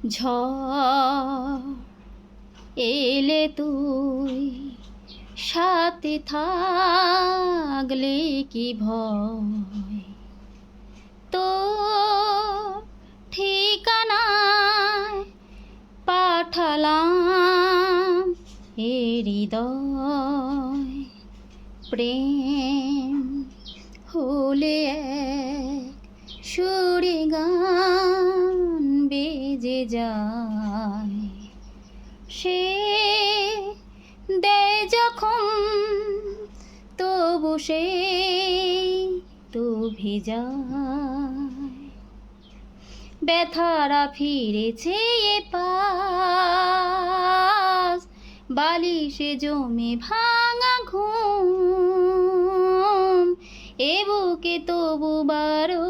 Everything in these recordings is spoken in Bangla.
ঝড় এলে তুই সাথে থাকলে কি ভয়, তো ঠিকানায় পাঠালাম এ হৃদয়। প্রেম হলে এক সুরে গান বেজে যায়, সে দেয় যখন তবু সে তো ভেজায়। ব্যথারা ফিরেছে এ পাশ, বালিশে জমে ভাঙা ঘুম, এ বুকে তবু 12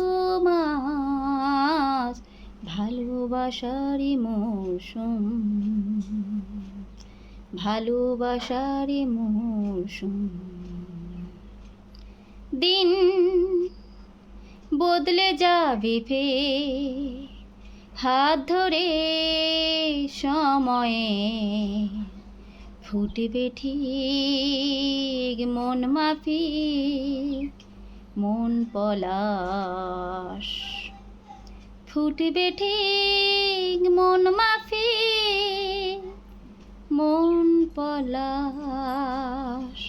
মাস ভালোবাসারই মৌসুম, ভালোবাসারই মৌসুম। দিন বদলে যাবে ফের হাত ধরে সময়ে, ফুটবে ঠিক মন মাফিক মন পলাশ, ফুটবে ঠিক মন মাফিক মন পলাশ।